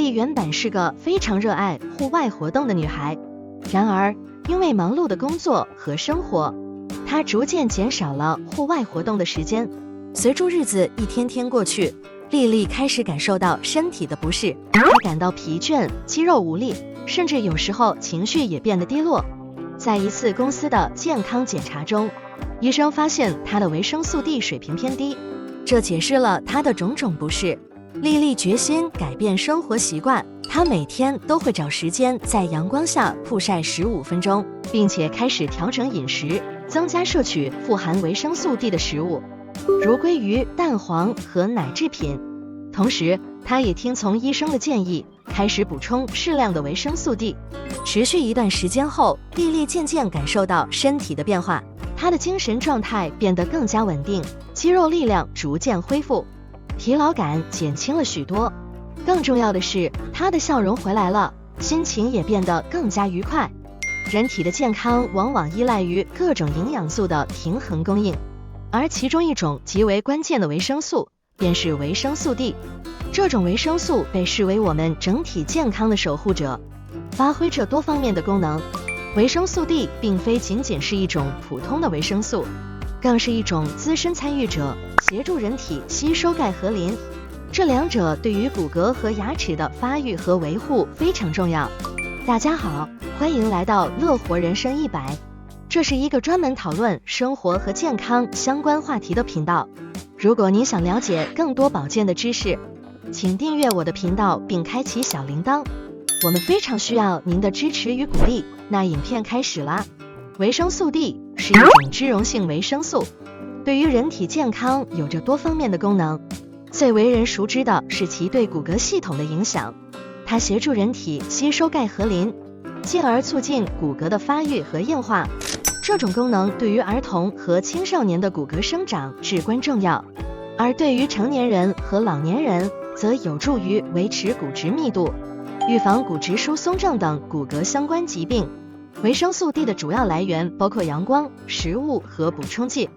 丽原本是个非常热爱户外活动的女孩，然而因为忙碌的工作和生活，她逐渐减少了户外活动的时间。随着日子一天天过去，丽丽开始感受到身体的不适，她感到疲倦、肌肉无力，甚至有时候情绪也变得低落。在一次公司的健康检查中，医生发现她的维生素 D 水平偏低，这解释了她的种种不适。丽丽决心改变生活习惯，她每天都会找时间在阳光下曝晒15分钟，并且开始调整饮食，增加摄取富含维生素 D 的食物，如鲑鱼、蛋黄和奶制品。同时，她也听从医生的建议，开始补充适量的维生素 D。持续一段时间后，丽丽渐渐感受到身体的变化，她的精神状态变得更加稳定，肌肉力量逐渐恢复，疲劳感减轻了许多。更重要的是，她的笑容回来了，心情也变得更加愉快。人体的健康往往依赖于各种营养素的平衡供应，而其中一种极为关键的维生素便是维生素 D。 这种维生素被视为我们整体健康的守护者，发挥着多方面的功能。维生素 D 并非仅仅是一种普通的维生素，更是一种资深参与者，协助人体吸收钙和磷。这两者对于骨骼和牙齿的发育和维护非常重要。大家好，欢迎来到乐活人生100，这是一个专门讨论生活和健康相关话题的频道。如果您想了解更多保健的知识，请订阅我的频道并开启小铃铛，我们非常需要您的支持与鼓励。那影片开始啦。维生素 D 是一种脂溶性维生素，对于人体健康有着多方面的功能。最为人熟知的是其对骨骼系统的影响，它协助人体吸收钙和磷，进而促进骨骼的发育和硬化。这种功能对于儿童和青少年的骨骼生长至关重要，而对于成年人和老年人则有助于维持骨质密度，预防骨质疏松症等骨骼相关疾病。维生素 D 的主要来源包括阳光、食物和补充剂。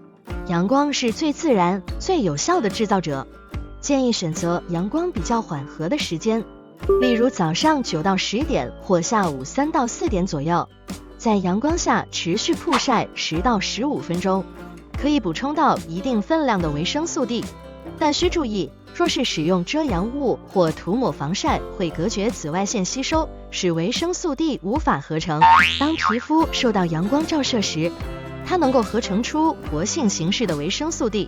阳光是最自然、最有效的制造者，建议选择阳光比较缓和的时间，例如早上9到10点或下午3到4点左右，在阳光下持续曝晒10到15分钟，可以补充到一定分量的维生素 D。 但需注意，若是使用遮阳物或涂抹防晒，会隔绝紫外线吸收，使维生素 D 无法合成。当皮肤受到阳光照射时，它能够合成出活性形式的维生素 D。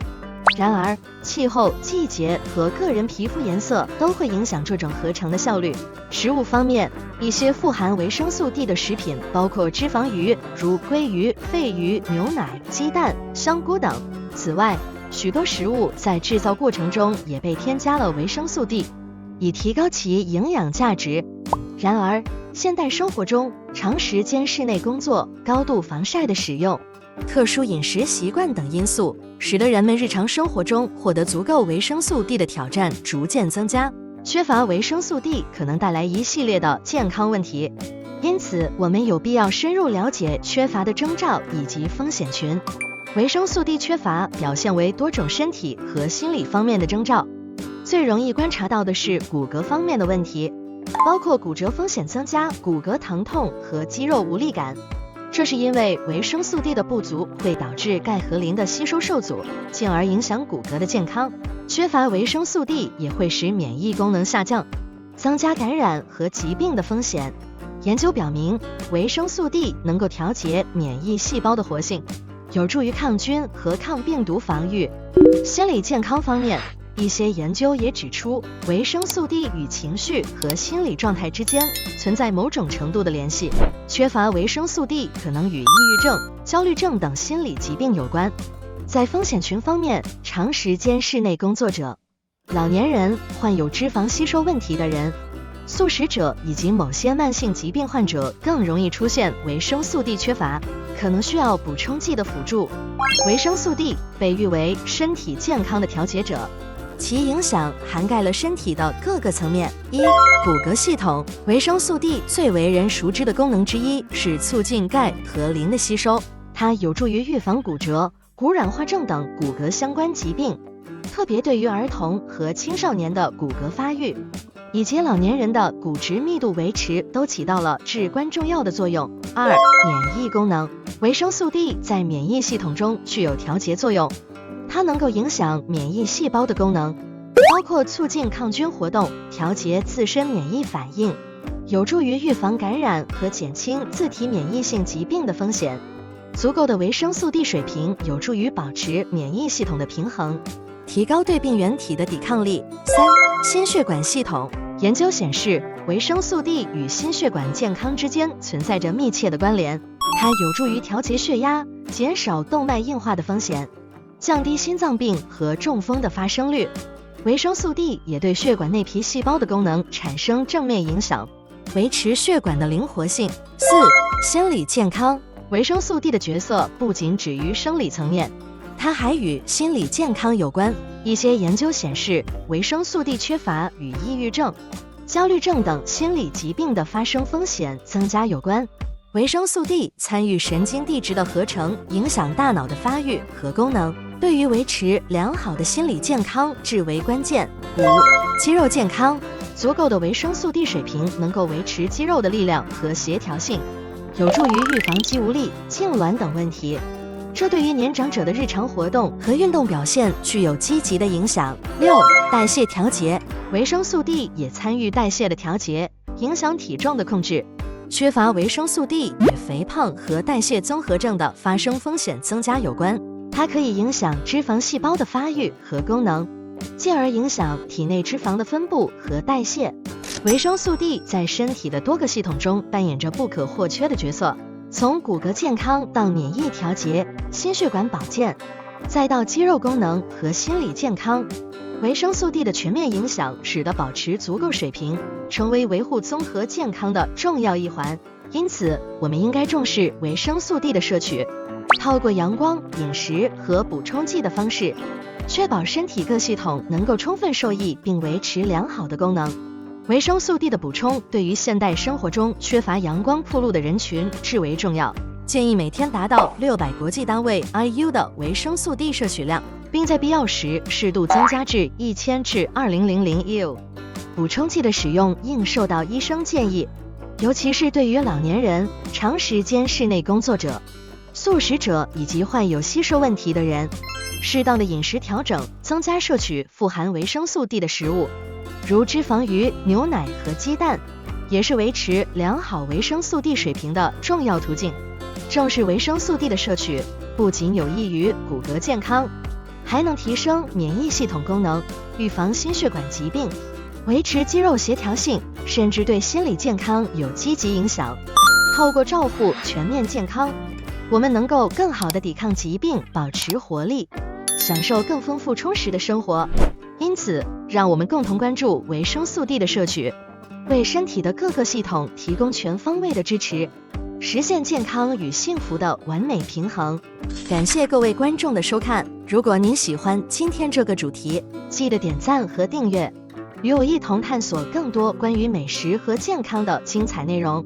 然而，气候、季节和个人皮肤颜色都会影响这种合成的效率。食物方面，一些富含维生素 D 的食品包括脂肪鱼，如鲑鱼、鲱鱼、牛奶、鸡蛋、香菇等。此外，许多食物在制造过程中也被添加了维生素 D， 以提高其营养价值。然而，现代生活中长时间室内工作、高度防晒的使用、特殊饮食习惯等因素，使得人们日常生活中获得足够维生素 D 的挑战逐渐增加。缺乏维生素 D 可能带来一系列的健康问题，因此我们有必要深入了解缺乏的征兆以及风险群。维生素 D 缺乏表现为多种身体和心理方面的征兆，最容易观察到的是骨骼方面的问题，包括骨折风险增加、骨骼疼痛和肌肉无力感。这是因为维生素 D 的不足会导致钙和磷的吸收受阻，进而影响骨骼的健康。缺乏维生素 D 也会使免疫功能下降，增加感染和疾病的风险。研究表明，维生素 D 能够调节免疫细胞的活性，有助于抗菌和抗病毒防御。心理健康方面，一些研究也指出，维生素 D 与情绪和心理状态之间存在某种程度的联系。缺乏维生素 D 可能与抑郁症、焦虑症等心理疾病有关。在风险群方面，长时间室内工作者、老年人、患有脂肪吸收问题的人、素食者以及某些慢性疾病患者更容易出现维生素 D 缺乏，可能需要补充剂的辅助。维生素 D 被誉为身体健康的调节者，其影响涵盖了身体的各个层面。骨骼系统，维生素 D 最为人熟知的功能之一是促进钙和磷的吸收，它有助于预防骨折、骨软化症等骨骼相关疾病，特别对于儿童和青少年的骨骼发育。以及老年人的骨质密度维持都起到了至关重要的作用。2、免疫功能。维生素 D 在免疫系统中具有调节作用，它能够影响免疫细胞的功能，包括促进抗菌活动、调节自身免疫反应，有助于预防感染和减轻自体免疫性疾病的风险。足够的维生素 D 水平有助于保持免疫系统的平衡，提高对病原体的抵抗力。3、心血管系统。研究显示，维生素 D 与心血管健康之间存在着密切的关联，它有助于调节血压，减少动脉硬化的风险，降低心脏病和中风的发生率。维生素 D 也对血管内皮细胞的功能产生正面影响，维持血管的灵活性。4、心理健康。维生素 D 的角色不仅止于生理层面，它还与心理健康有关。一些研究显示，维生素 D 缺乏与抑郁症、焦虑症等心理疾病的发生风险增加有关。维生素 D 参与神经递质的合成，影响大脑的发育和功能，对于维持良好的心理健康至为关键。5、肌肉健康。足够的维生素 D 水平能够维持肌肉的力量和协调性，有助于预防肌无力、痉挛等问题。这对于年长者的日常活动和运动表现具有积极的影响。6、代谢调节。维生素 D 也参与代谢的调节，影响体重的控制。缺乏维生素 D 与肥胖和代谢综合症的发生风险增加有关，它可以影响脂肪细胞的发育和功能，进而影响体内脂肪的分布和代谢。维生素 D 在身体的多个系统中扮演着不可或缺的角色，从骨骼健康到免疫调节、心血管保健，再到肌肉功能和心理健康，维生素 D 的全面影响使得保持足够水平成为维护综合健康的重要一环。因此，我们应该重视维生素 D 的摄取，透过阳光、饮食和补充剂的方式，确保身体各系统能够充分受益并维持良好的功能。维生素 D 的补充对于现代生活中缺乏阳光暴露的人群至为重要，建议每天达到600国际单位 IU 的维生素 D 摄取量，并在必要时适度增加至1000至2000 IU。补充剂的使用应受到医生建议，尤其是对于老年人、长时间室内工作者、素食者以及患有吸收问题的人。适当的饮食调整，增加摄取富含维生素 D 的食物，如脂肪鱼、牛奶和鸡蛋，也是维持良好维生素 D 水平的重要途径。重视维生素 D 的摄取，不仅有益于骨骼健康，还能提升免疫系统功能，预防心血管疾病，维持肌肉协调性，甚至对心理健康有积极影响。透过照护全面健康，我们能够更好地抵抗疾病，保持活力，享受更丰富充实的生活。因此，让我们共同关注维生素 D 的摄取，为身体的各个系统提供全方位的支持，实现健康与幸福的完美平衡。感谢各位观众的收看，如果您喜欢今天这个主题，记得点赞和订阅，与我一同探索更多关于美食和健康的精彩内容。